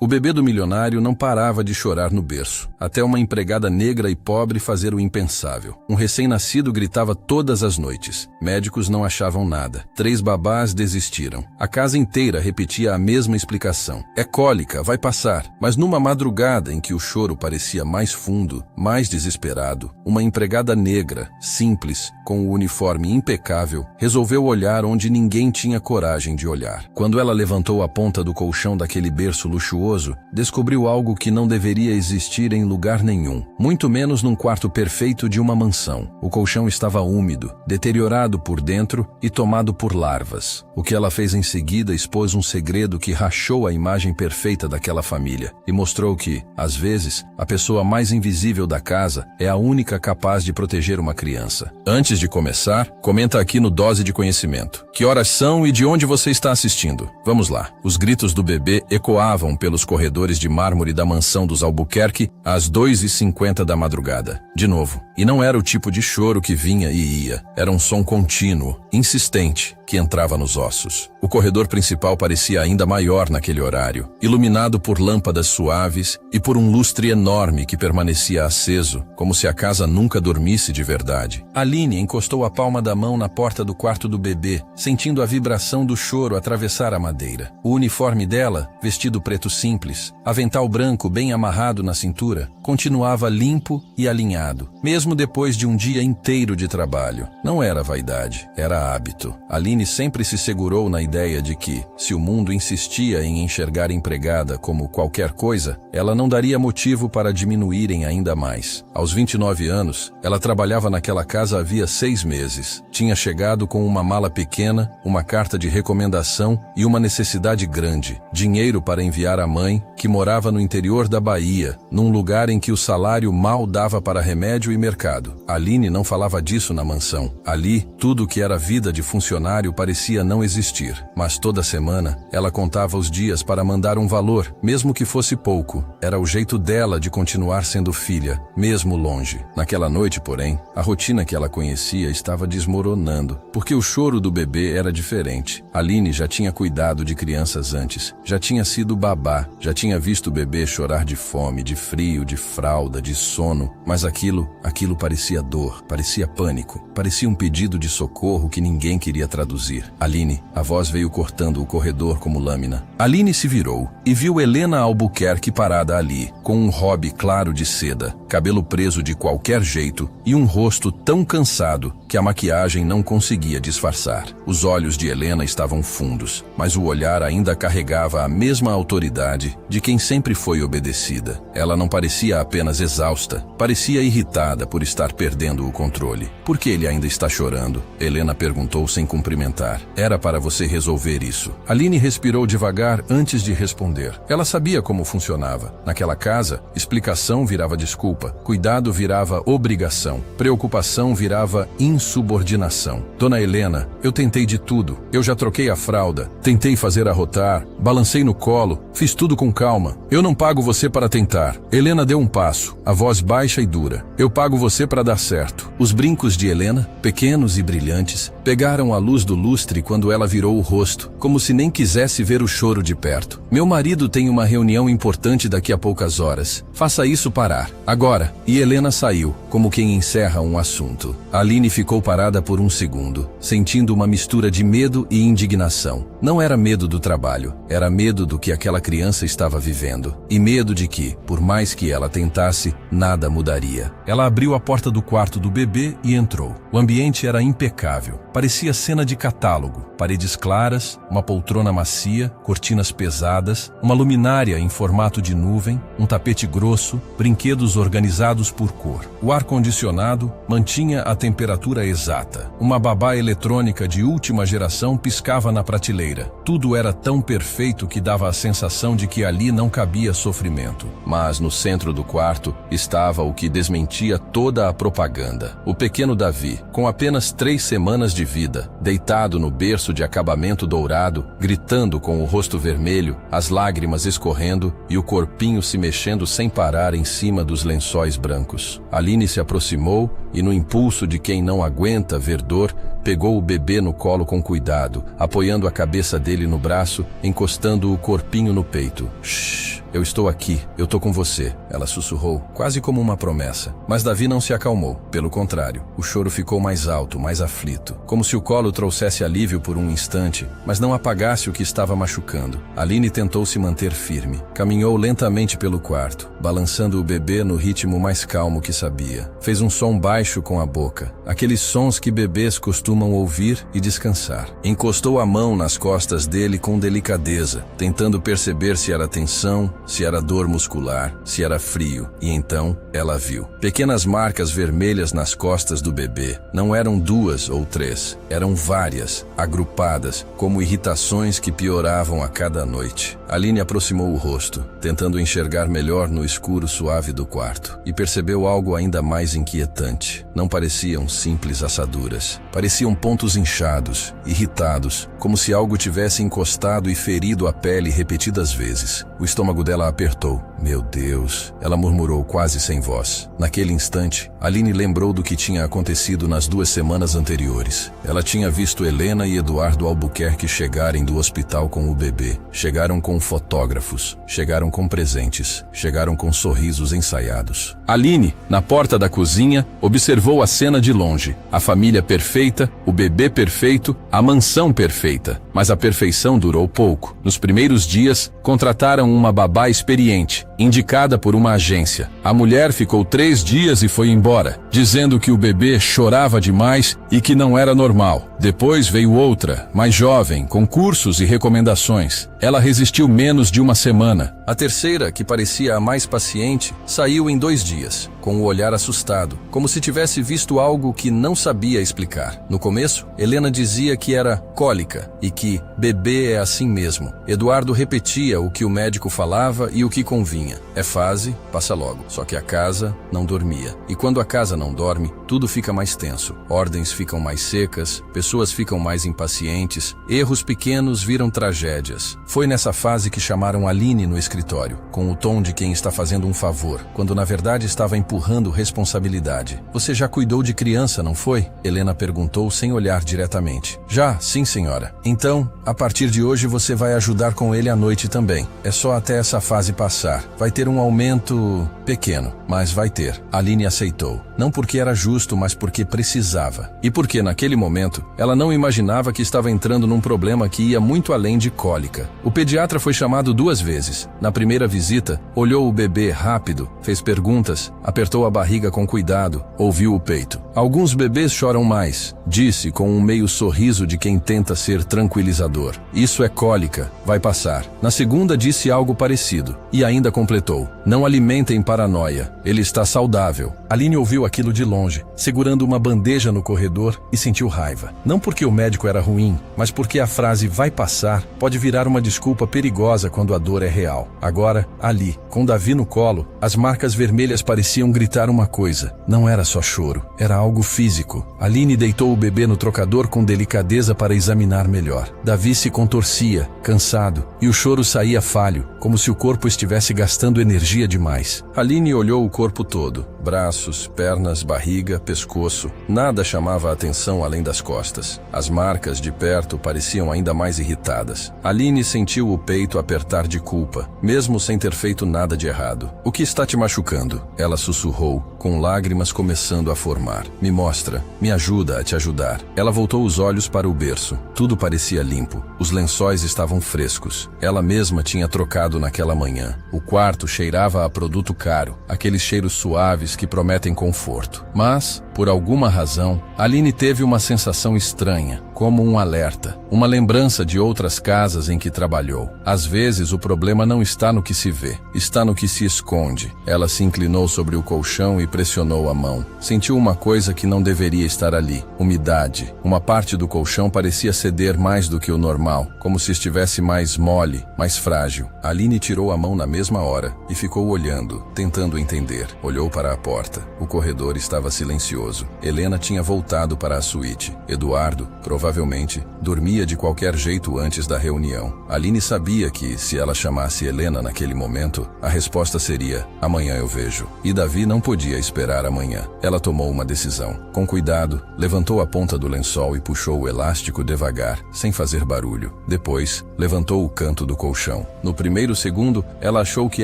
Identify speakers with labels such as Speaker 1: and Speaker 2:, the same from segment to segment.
Speaker 1: O bebê do milionário não parava de chorar no berço, até uma empregada negra e pobre fazer o impensável. Um recém-nascido gritava todas as noites. Médicos não achavam nada. 3 babás desistiram. A casa inteira repetia a mesma explicação. É cólica, vai passar. Mas numa madrugada em que o choro parecia mais fundo, mais desesperado, uma empregada negra, simples, com o uniforme impecável, resolveu olhar onde ninguém tinha coragem de olhar. Quando ela levantou a ponta do colchão daquele berço luxuoso, descobriu algo que não deveria existir em lugar nenhum, muito menos num quarto perfeito de uma mansão. O colchão estava úmido, deteriorado por dentro e tomado por larvas. O que ela fez em seguida expôs um segredo que rachou a imagem perfeita daquela família e mostrou que, às vezes, a pessoa mais invisível da casa é a única capaz de proteger uma criança. Antes de começar, comenta aqui no Dose de Conhecimento. Que horas são e de onde você está assistindo? Vamos lá. Os gritos do bebê ecoavam pelos corredores de mármore da mansão dos Albuquerque às 2h50 da madrugada. De novo. E não era o tipo de choro que vinha e ia. Era um som contínuo, insistente, que entrava nos ossos. O corredor principal parecia ainda maior naquele horário, iluminado por lâmpadas suaves e por um lustre enorme que permanecia aceso, como se a casa nunca dormisse de verdade. Aline encostou a palma da mão na porta do quarto do bebê, sentindo a vibração do choro atravessar a madeira. O uniforme dela, vestido preto simples, avental branco bem amarrado na cintura, continuava limpo e alinhado, mesmo depois de um dia inteiro de trabalho. Não era vaidade, era hábito. Aline sempre se segurou na ideia de que, se o mundo insistia em enxergar a empregada como qualquer coisa, ela não daria motivo para diminuírem ainda mais. Aos 29 anos, ela trabalhava naquela casa havia 6 meses. Tinha chegado com uma mala pequena, uma carta de recomendação e uma necessidade grande: dinheiro para enviar à mãe, que morava no interior da Bahia, num lugar em que o salário mal dava para remédio e mercado. Aline não falava disso na mansão. Ali, tudo que era vida de funcionário parecia não existir. Mas toda semana, ela contava os dias para mandar um valor, mesmo que fosse pouco. Era o jeito dela de continuar sendo filha, mesmo longe. Naquela noite, porém, a rotina que ela conhecia estava desmoronando, porque o choro do bebê era diferente. Aline já tinha cuidado de crianças antes, já tinha sido babá, já tinha visto o bebê chorar de fome, de frio, de fralda, de sono, mas aquilo parecia dor, parecia pânico, parecia um pedido de socorro que ninguém queria traduzir. Aline, a voz veio cortando o corredor como lâmina. Aline se virou e viu Helena Albuquerque parada ali, com um robe claro de seda, cabelo preso de qualquer jeito e um rosto tão cansado que a maquiagem não conseguia disfarçar. Os olhos de Helena estavam fundos, mas o olhar ainda carregava a mesma autoridade de quem sempre foi obedecida. Ela não parecia apenas exausta, parecia irritada por estar perdendo o controle. Por que ele ainda está chorando? Helena perguntou sem cumprimentar. Era para você resolver isso. Aline respirou devagar antes de responder. Ela sabia como funcionava. Naquela casa, explicação virava desculpa, cuidado virava obrigação, preocupação virava insubordinação. Dona Helena, eu tentei de tudo. Eu já troquei a fralda, tentei fazer arrotar, balancei no colo, fiz tudo com calma. Eu não pago você para tentar. Helena deu um passo, a voz baixa e dura. Eu pago você para dar certo. Os brincos de Helena, pequenos e brilhantes, pegaram a luz do lustre quando ela virou o rosto, como se nem quisesse ver o choro de perto. Meu marido tem uma reunião importante daqui a poucas horas. Faça isso parar. Agora. E Helena saiu, como quem encerra um assunto. Aline ficou parada por um segundo, sentindo uma mistura de medo e indignação. Não era medo do trabalho, era medo do que aquela criança estava vivendo. E medo de que, por mais que ela tentasse, nada mudaria. Ela abriu a porta do quarto do bebê e entrou. O ambiente era impecável. Parecia cena de catálogo. Paredes claras, uma poltrona macia, cortinas pesadas, uma luminária em formato de nuvem, um tapete grosso, brinquedos organizados por cor. O ar-condicionado mantinha a temperatura exata. Uma babá eletrônica de última geração piscava na prateleira. Tudo era tão perfeito que dava a sensação de que ali não cabia sofrimento. Mas no centro do quarto estava o que desmentia toda a propaganda. O pequeno Davi, com apenas 3 semanas de vida, deitado no berço de acabamento dourado, gritando com o rosto vermelho, as lágrimas escorrendo e o corpinho se mexendo sem parar em cima dos lençóis brancos. Aline se aproximou e, no impulso de quem não aguenta ver dor, pegou o bebê no colo com cuidado, apoiando a cabeça dele no braço, encostando o corpinho no peito. Shhh! Eu estou aqui, eu tô com você, ela sussurrou, quase como uma promessa. Mas Davi não se acalmou. Pelo contrário, o choro ficou mais alto, mais aflito. Como se o colo trouxesse alívio por um instante, mas não apagasse o que estava machucando. Aline tentou se manter firme. Caminhou lentamente pelo quarto, balançando o bebê no ritmo mais calmo que sabia. Fez um som baixo com a boca, aqueles sons que bebês costumam ouvir e descansar. Encostou a mão nas costas dele com delicadeza, tentando perceber se era tensão, se era dor muscular, se era frio. E então, ela viu. Pequenas marcas vermelhas nas costas do bebê. Não eram 2 ou 3, eram várias, agrupadas, como irritações que pioravam a cada noite. Aline aproximou o rosto, tentando enxergar melhor no escuro suave do quarto, e percebeu algo ainda mais inquietante. Não pareciam simples assaduras. Pareciam pontos inchados, irritados, como se algo tivesse encostado e ferido a pele repetidas vezes. O estômago dela apertou. Meu Deus, ela murmurou quase sem voz. Naquele instante, Aline lembrou do que tinha acontecido nas 2 semanas anteriores. Ela tinha visto Helena e Eduardo Albuquerque chegarem do hospital com o bebê. Chegaram com fotógrafos, chegaram com presentes, chegaram com sorrisos ensaiados. Aline, na porta da cozinha, observou a cena de longe. A família perfeita, o bebê perfeito, a mansão perfeita. Mas a perfeição durou pouco. Nos primeiros dias, contrataram uma babá experiente, indicada por uma agência. A mulher ficou 3 dias e foi embora, dizendo que o bebê chorava demais e que não era normal. Depois veio outra, mais jovem, com cursos e recomendações. Ela resistiu menos de uma semana. A terceira, que parecia a mais paciente, saiu em 2 dias, com o olhar assustado, como se tivesse visto algo que não sabia explicar. No começo, Helena dizia que era cólica e que bebê é assim mesmo. Eduardo repetia o que o médico falava e o que convinha. É fase, passa logo. Só que a casa não dormia. E quando a casa não dorme, tudo fica mais tenso. Ordens ficam mais secas, pessoas ficam mais impacientes, erros pequenos viram tragédias. Foi nessa fase que chamaram Aline no escritório, com o tom de quem está fazendo um favor, quando na verdade estava empurrando responsabilidade. Você já cuidou de criança, não foi? Helena perguntou sem olhar diretamente. Já, sim, senhora. Então, a partir de hoje você vai ajudar com ele à noite também. É só até essa fase passar. Vai ter um aumento pequeno, mas vai ter. Aline aceitou. Não porque era justo, mas porque precisava. E porque, naquele momento, ela não imaginava que estava entrando num problema que ia muito além de cólica. O pediatra foi chamado 2 vezes. Na primeira visita, olhou o bebê rápido, fez perguntas, apertou a barriga com cuidado, ouviu o peito. Alguns bebês choram mais, disse com um meio sorriso de quem tenta ser tranquilizador. Isso é cólica, vai passar. Na segunda disse algo parecido, e ainda completou. Não alimentem paranoia, ele está saudável. Aline ouviu aquilo de longe, segurando uma bandeja no corredor e sentiu raiva. Não porque o médico era ruim, mas porque a frase vai passar pode virar uma desculpa perigosa quando a dor é real. Agora, ali, com Davi no colo, as marcas vermelhas pareciam gritar uma coisa. Não era só choro, era algo físico. Aline deitou o bebê no trocador com delicadeza para examinar melhor. Davi se contorcia, cansado, e o choro saía falho, como se o corpo estivesse gastando energia demais. Aline olhou o corpo todo. Braços, pernas, barriga, pescoço. Nada chamava a atenção além das costas. As marcas de perto pareciam ainda mais irritadas. Aline sentiu o peito apertar de culpa, mesmo sem ter feito nada de errado. O que está te machucando? Ela sussurrou, com lágrimas começando a formar. Me mostra, me ajuda a te ajudar. Ela voltou os olhos para o berço. Tudo parecia limpo. Os lençóis estavam frescos. Ela mesma tinha trocado naquela manhã. O quarto cheirava a produto caro, aqueles cheiros suaves que prometem conforto. Mas, por alguma razão, Aline teve uma sensação estranha, como um alerta, uma lembrança de outras casas em que trabalhou. Às vezes o problema não está no que se vê, está no que se esconde. Ela se inclinou sobre o colchão e pressionou a mão. Sentiu uma coisa que não deveria estar ali, umidade. Uma parte do colchão parecia ceder mais do que o normal, como se estivesse mais mole, mais frágil. Aline tirou a mão na mesma hora e ficou olhando, tentando entender. Olhou para a porta. O corredor estava silencioso. Helena tinha voltado para a suíte. Eduardo, provavelmente provavelmente, dormia de qualquer jeito antes da reunião. Aline sabia que, se ela chamasse Helena naquele momento, a resposta seria: amanhã eu vejo. E Davi não podia esperar amanhã. Ela tomou uma decisão. Com cuidado, levantou a ponta do lençol e puxou o elástico devagar, sem fazer barulho. Depois, levantou o canto do colchão. No primeiro segundo, ela achou que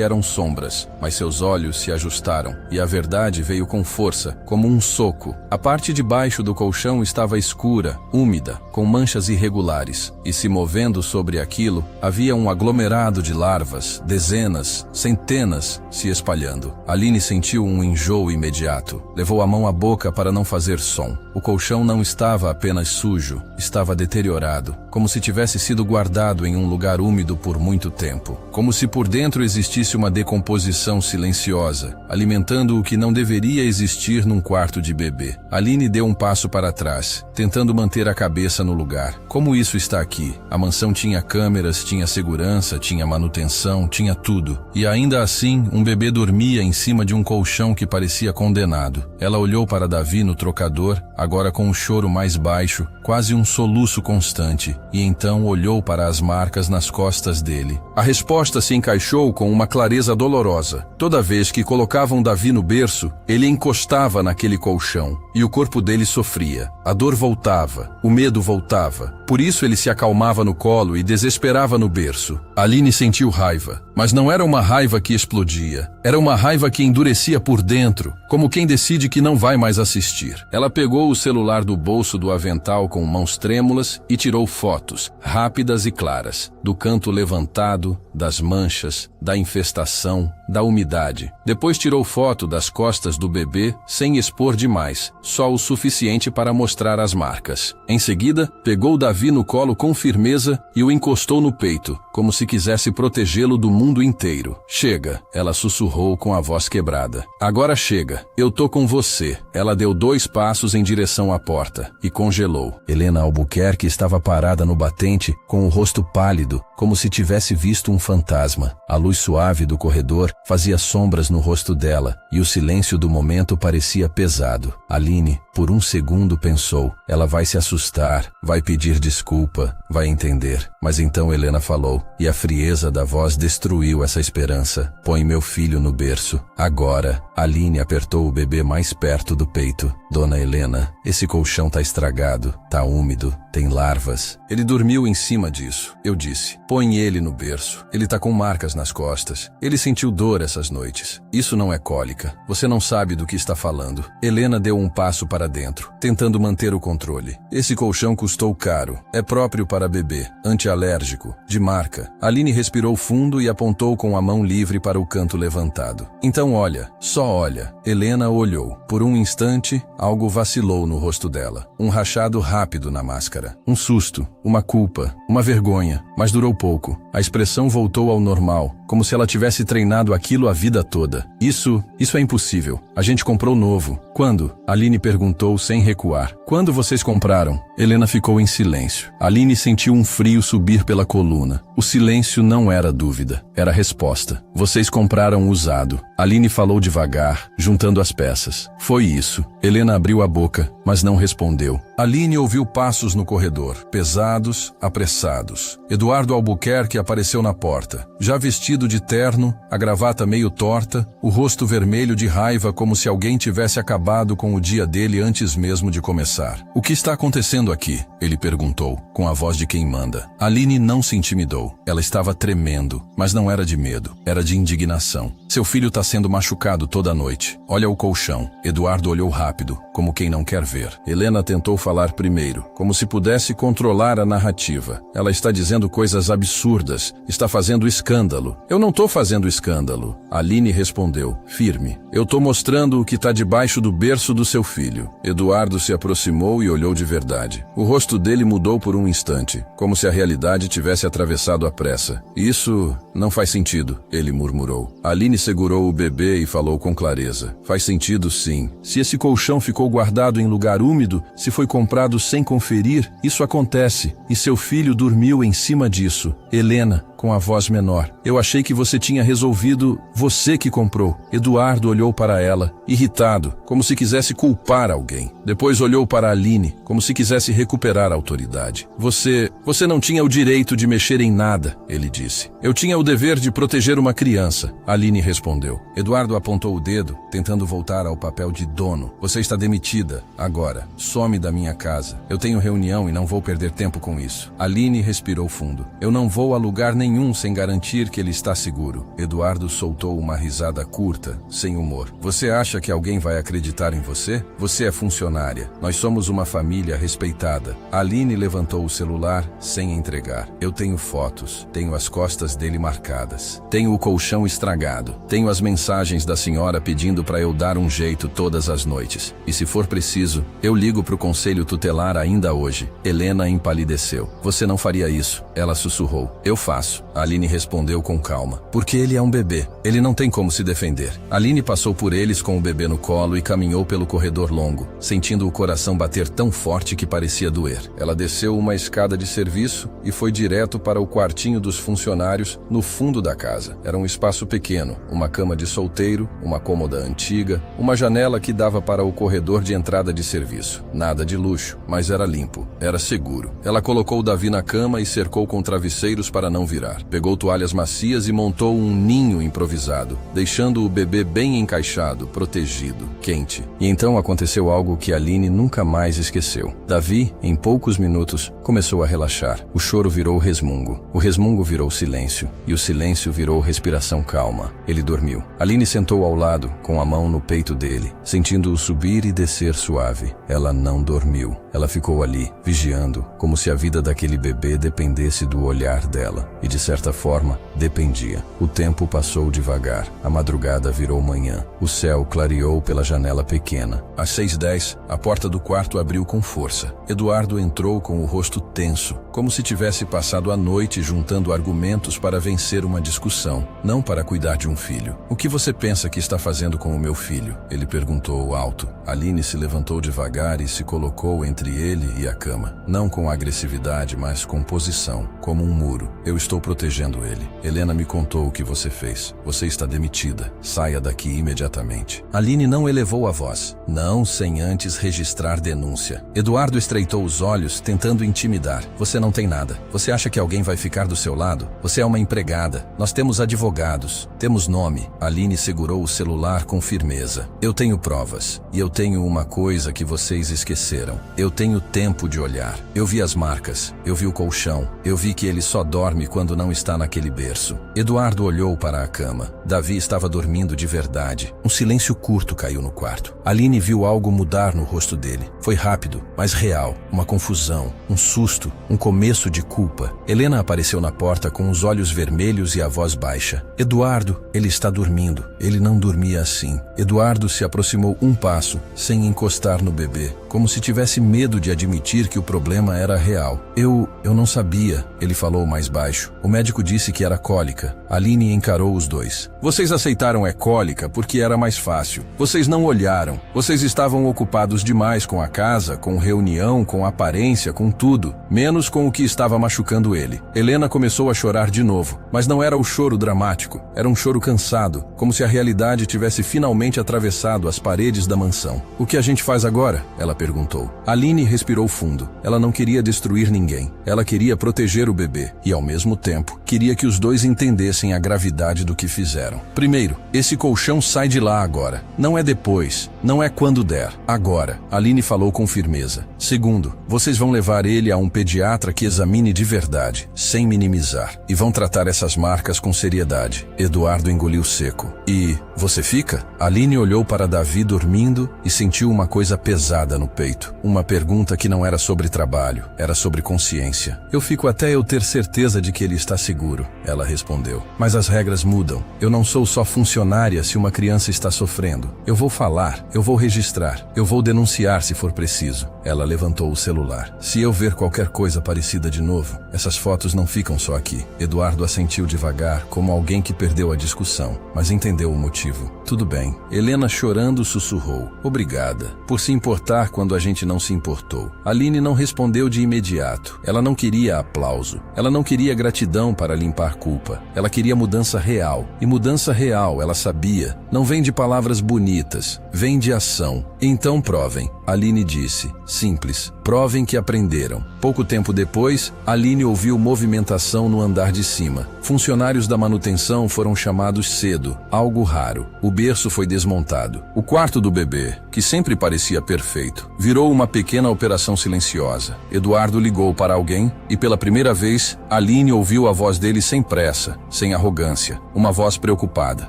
Speaker 1: eram sombras, mas seus olhos se ajustaram, e a verdade veio com força, como um soco. A parte de baixo do colchão estava escura, úmida, com manchas irregulares, e se movendo sobre aquilo, havia um aglomerado de larvas, dezenas, centenas, se espalhando. Aline sentiu um enjoo imediato. Levou a mão à boca para não fazer som. O colchão não estava apenas sujo, estava deteriorado, como se tivesse sido guardado em um lugar úmido por muito tempo. Como se por dentro existisse uma decomposição silenciosa, alimentando o que não deveria existir num quarto de bebê. Aline deu um passo para trás, tentando manter a cabeça no lugar. Como isso está aqui? A mansão tinha câmeras, tinha segurança, tinha manutenção, tinha tudo. E ainda assim, um bebê dormia em cima de um colchão que parecia condenado. Ela olhou para Davi no trocador, agora com um choro mais baixo, quase um soluço constante, e então olhou para as marcas nas costas dele. A resposta se encaixou com uma clareza dolorosa. Toda vez que colocavam Davi no berço, ele encostava naquele colchão, e o corpo dele sofria. A dor voltava, o medo voltava. Por isso ele se acalmava no colo e desesperava no berço. Aline sentiu raiva, mas não era uma raiva que explodia. Era uma raiva que endurecia por dentro, como quem decide que não vai mais assistir. Ela pegou o celular do bolso do avental com mãos trêmulas e tirou fotos, rápidas e claras, do canto levantado, das manchas, da infestação, da umidade. Depois tirou foto das costas do bebê, sem expor demais, só o suficiente para mostrar as marcas. Em seguida, pegou Davi no colo com firmeza e o encostou no peito, como se quisesse protegê-lo do mundo inteiro. Chega, ela sussurrou com a voz quebrada. Agora chega, eu tô com você. Ela deu 2 passos em direção à porta e congelou. Helena Albuquerque estava parada no batente, com o rosto pálido, como se tivesse visto um fantasma. A luz suave do corredor fazia sombras no rosto dela, e o silêncio do momento parecia pesado. Aline, por um segundo, pensou: ela vai se assustar, vai pedir desculpa, vai entender. Mas então Helena falou, e a frieza da voz destruiu essa esperança. Põe meu filho no berço. Agora. Aline apertou o bebê mais perto do peito. Dona Helena, esse colchão tá estragado, tá úmido, tem larvas. Ele dormiu em cima disso. Eu disse, põe ele no berço. Ele tá com marcas nas costas. Ele sentiu dor essas noites. Isso não é cólica. Você não sabe do que está falando. Helena deu um passo para dentro, tentando manter o controle. Esse colchão custou caro. É próprio para bebê, antialérgico, de marca. Aline respirou fundo e apontou com a mão livre para o canto levantado. Então olha, só olha. Helena olhou. Por um instante, algo vacilou no rosto dela. Um rachado rápido na máscara. Um susto, uma culpa, uma vergonha. Mas durou pouco. A expressão voltou ao normal, como se ela tivesse treinado aquilo a vida toda. Isso é impossível. A gente comprou novo. Quando? Aline perguntou sem recuar. Quando vocês compraram? Helena ficou em silêncio. Aline sentiu um frio subir pela coluna. O silêncio não era dúvida, era resposta. Vocês compraram usado. Aline falou devagar, juntando as peças. Foi isso. Helena abriu a boca, mas não respondeu. Aline ouviu passos no corredor, pesados, apressados. Eduardo Albuquerque apareceu na porta, já vestido de terno, a gravata meio torta, o rosto vermelho de raiva como se alguém tivesse acabado com o dia dele antes mesmo de começar. O que está acontecendo aqui? Ele perguntou, com a voz de quem manda. Aline não se intimidou. Ela estava tremendo, mas não era de medo, era de indignação. Seu filho está sendo machucado toda noite. Olha o colchão. Eduardo olhou rápido, como quem não quer ver. Helena tentou falar primeiro, como se pudesse controlar a narrativa. Ela está dizendo coisas absurdas, está fazendo escândalo. Eu não estou fazendo escândalo. Aline respondeu, firme. Eu estou mostrando o que está debaixo do berço do seu filho. Eduardo se aproximou e olhou de verdade. O rosto dele mudou por um instante, como se a realidade tivesse atravessado à pressa. Isso não faz sentido, ele murmurou. Aline segurou o bebê e falou com clareza. Faz sentido sim. Se esse colchão ficou guardado em lugar úmido, se foi comprado sem conferir, isso acontece. E seu filho dormiu em cima disso. Helena, com a voz menor. Eu achei que você tinha resolvido, você que comprou. Eduardo olhou para ela, irritado, como se quisesse culpar alguém. Depois olhou para Aline, como se quisesse recuperar a autoridade. Você não tinha o direito de mexer em nada, ele disse. Eu tinha o dever de proteger uma criança, Aline respondeu. Eduardo apontou o dedo, tentando voltar ao papel de dono. Você está demitida, agora. Some da minha casa. Eu tenho reunião e não vou perder tempo com isso. Aline respirou fundo. Eu não vou a lugar nenhum sem garantir que ele está seguro. Eduardo soltou uma risada curta, sem humor. Você acha que alguém vai acreditar em você? Você é funcionária. Nós somos uma família respeitada. Aline levantou o celular sem entregar. Eu tenho fotos. Tenho as costas dele marcadas. Tenho o colchão estragado. Tenho as mensagens da senhora pedindo para eu dar um jeito todas as noites. E se for preciso, eu ligo para o conselho tutelar ainda hoje. Helena empalideceu. Você não faria isso, ela sussurrou. Eu faço. Aline respondeu com calma. Porque ele é um bebê. Ele não tem como se defender. Aline passou por eles com o bebê no colo e caminhou pelo corredor longo, sentindo o coração bater tão forte que parecia doer. Ela desceu uma escada de serviço e foi direto para o quartinho dos funcionários no fundo da casa. Era um espaço pequeno, uma cama de solteiro, uma cômoda antiga, uma janela que dava para o corredor de entrada de serviço. Nada de luxo, mas era limpo, era seguro. Ela colocou Davi na cama e cercou com travesseiros para não virar. Pegou toalhas macias e montou um ninho improvisado, deixando o bebê bem encaixado, protegido, quente. E então aconteceu algo que Aline nunca mais esqueceu. Davi, em poucos minutos, começou a relaxar. O choro virou resmungo. O resmungo virou silêncio. E o silêncio virou respiração calma. Ele dormiu. Aline sentou ao lado, com a mão no peito dele, sentindo-o subir e descer suave. Ela não dormiu. Ela ficou ali, vigiando, como se a vida daquele bebê dependesse do olhar dela. E de certa forma, dependia. O tempo passou devagar. A madrugada virou manhã. O céu clareou pela janela pequena. Às 6h10, a porta do quarto abriu com força. Eduardo entrou com o rosto tenso, como se tivesse passado a noite juntando argumentos para vencer uma discussão, não para cuidar de um filho. O que você pensa que está fazendo com o meu filho? Ele perguntou alto. Aline se levantou devagar e se colocou entre ele e a cama. Não com agressividade, mas com posição, como um muro. Eu estou protegendo ele. Helena me contou o que você fez. Você está demitida. Saia daqui imediatamente. Aline não elevou a voz. Não sem antes registrar denúncia. Eduardo estreitou os olhos, tentando intimidar. Você não tem nada. Você acha que alguém vai ficar do seu lado? Você é uma empregada. Nós temos advogados. Temos nome. Aline segurou o celular com firmeza. Eu tenho provas. E eu tenho uma coisa que vocês esqueceram. Eu tenho tempo de olhar. Eu vi as marcas. Eu vi o colchão. Eu vi que ele só dorme quando não está naquele berço. Eduardo olhou para a cama. Davi estava dormindo de verdade. Um silêncio curto caiu no quarto. Aline viu algo mudar no rosto dele. Foi rápido, mas real. Uma confusão, um susto, um começo de culpa. Helena apareceu na porta com os olhos vermelhos e a voz baixa. Eduardo, ele está dormindo. Ele não dormia assim. Eduardo se aproximou um passo, sem encostar no bebê, como se tivesse medo de admitir que o problema era real. Eu não sabia, ele falou mais baixo. O médico disse que era cólica. Aline encarou os dois. Vocês aceitaram cólica porque era mais fácil. Vocês não olharam. Vocês estavam ocupados demais com a casa, com reunião, com aparência, com tudo, menos com o que estava machucando ele. Helena começou a chorar de novo, mas não era o choro dramático. Era um choro cansado, como se a realidade tivesse finalmente atravessado as paredes da mansão. O que a gente faz agora? Ela perguntou. Aline respirou fundo. Ela não queria destruir ninguém. Ela queria proteger o bebê e, ao mesmo tempo, queria que os dois entendessem a gravidade do que fizeram. Primeiro, esse colchão sai de lá agora. Não é depois. Não é quando der. Agora. Aline falou com firmeza. Segundo, vocês vão levar ele a um pediatra que examine de verdade, sem minimizar, e vão tratar essas marcas com seriedade. Eduardo engoliu seco. E você fica? Aline olhou para Davi dormindo e sentiu uma coisa pesada no peito. Uma pergunta que não era sobre trabalho, era sobre consciência. Eu fico até eu ter certeza de que ele está seguro, ela respondeu. Mas as regras mudam. Eu não sou só funcionária se uma criança está sofrendo. Eu vou falar, eu vou registrar, eu vou denunciar se for preciso. Ela levantou o celular. Se eu ver qualquer coisa parecida de novo, essas fotos não ficam só aqui. Eduardo assentiu devagar, como alguém que perdeu a discussão, mas entendeu o motivo. Tudo bem. Helena, chorando, sussurrou. Obrigada. Por se importar quando a gente não se importou. Aline não respondeu de imediato. Ela não queria aplauso. Ela não queria gratidão para limpar culpa. Ela queria mudança real. E mudança real, ela sabia, não vem de palavras bonitas, vem de ação. Então provem. Aline disse. Simples. Provem que aprenderam. Pouco tempo depois, Aline ouviu movimentação no andar de cima. Funcionários da manutenção foram chamados cedo, algo raro. O berço foi desmontado. O quarto do bebê, que sempre parecia perfeito, virou uma pequena operação silenciosa. Eduardo ligou para alguém e, pela primeira vez, Aline ouviu a voz dele sem pressa, sem arrogância. Uma voz preocupada.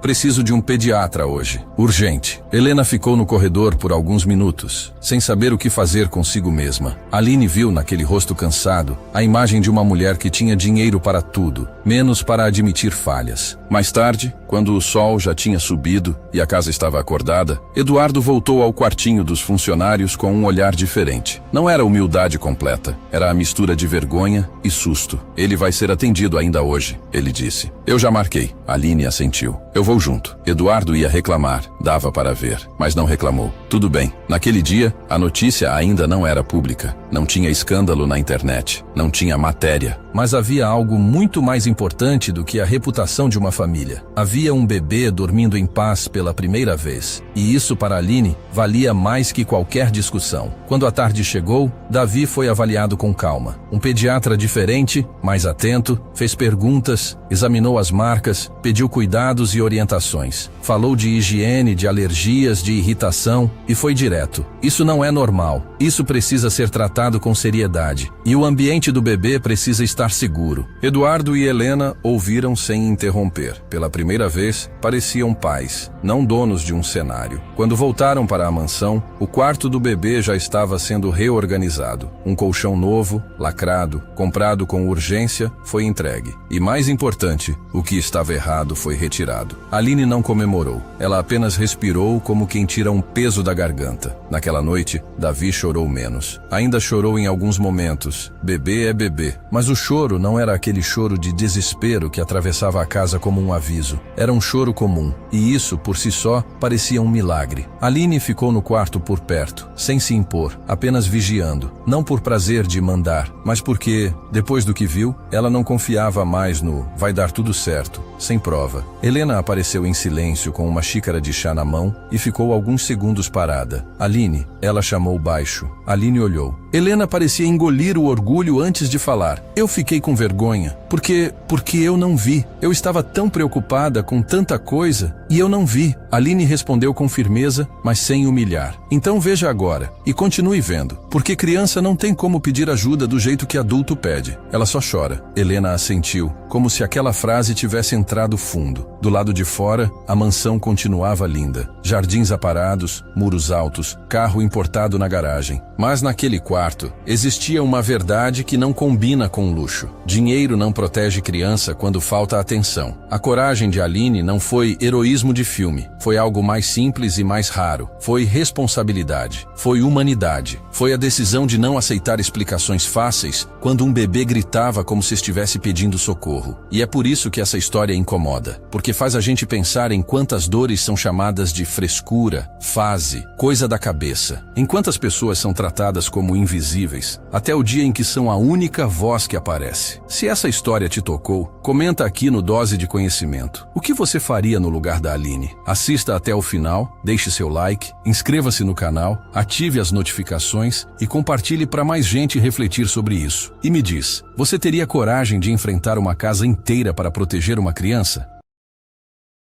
Speaker 1: Preciso de um pediatra hoje. Urgente. Helena ficou no corredor por alguns minutos, sem saber o que fazer consigo mesma. Aline viu naquele rosto cansado a imagem de uma mulher que tinha dinheiro para tudo, menos para admitir falhas. Mais tarde, quando o sol já tinha subido e a casa estava acordada, Eduardo voltou ao quartinho dos funcionários com um olhar diferente. Não era humildade completa, era a mistura de vergonha e susto. Ele vai ser atendido ainda hoje, ele disse. Eu já marquei. Aline assentiu. Eu vou junto. Eduardo ia reclamar, dava para ver, mas não reclamou. Tudo bem. Naquele dia, a notícia ainda não era pública. Não tinha escândalo na internet. Não tinha matéria. Mas havia algo muito mais importante do que a reputação de uma família. Havia um bebê dormindo em paz pela primeira vez. E isso para Aline valia mais que qualquer discussão. Quando a tarde chegou, Davi foi avaliado com calma. Um pediatra diferente, mais atento, fez perguntas, examinou as marcas, pediu cuidados e orientações. Falou de higiene, de alergias, de irritação e foi direto. Isso não é normal. Isso precisa ser tratado com seriedade. E o ambiente do bebê precisa estar seguro. Eduardo e Helena ouviram sem interromper. Pela primeira vez, pareciam pais, não donos de um cenário. Quando voltaram para a mansão, o quarto do bebê já estava sendo reorganizado. Um colchão novo, lacrado, comprado com urgência, foi entregue. E mais importante, o que estava errado foi retirado. Aline não comemorou. Ela apenas respirou como quem tira um peso da garganta. Naquela noite, Davi chorou menos. Ainda chorou em alguns momentos. Bebê é bebê. Mas o choro não era aquele choro de desespero que atravessava a casa como um aviso. Era um choro comum. E isso, por si só, parecia um milagre. Aline ficou no quarto por perto, sem se impor, apenas vigiando. Não por prazer de mandar, mas porque, depois do que viu, ela não confiava mais no vai dar tudo certo, sem prova. Helena apareceu em silêncio com uma xícara de chá na mão e ficou alguns segundos parada. Aline, ela chamou baixo. Aline olhou. Helena parecia engolir o orgulho antes de falar. Eu fiquei com vergonha, porque eu não vi. Eu estava tão preocupada com tanta coisa e eu não vi. Aline respondeu com firmeza, mas sem humilhar. Então veja agora e continue vendo, porque criança não tem como pedir ajuda do jeito que adulto pede. Ela só chora. Helena assentiu, como se aquela frase tivesse entrado fundo. Do lado de fora, a mansão continuava linda. Jardins aparados, muros altos, carro importado na garagem. Mas naquele quarto, existia uma verdade que não combina com luxo. Dinheiro não protege criança quando falta atenção. A coragem de Aline não foi heroísmo de filme. Foi algo mais simples e mais raro. Foi responsabilidade. Foi humanidade. Foi a decisão de não aceitar explicações fáceis quando um bebê gritava como se estivesse pedindo socorro. E é por isso que essa história incomoda. Porque faz a gente pensar em quantas dores são chamadas de frescura, fase, coisa da cabeça. Em quantas pessoas são tratadas como invisíveis, até o dia em que são a única voz que aparece. Se essa história te tocou, comenta aqui no Dose de Conhecimento. O que você faria no lugar da Aline? Assista até o final, deixe seu like, inscreva-se no canal, ative as notificações e compartilhe para mais gente refletir sobre isso. E me diz, você teria coragem de enfrentar uma casa inteira para proteger uma criança?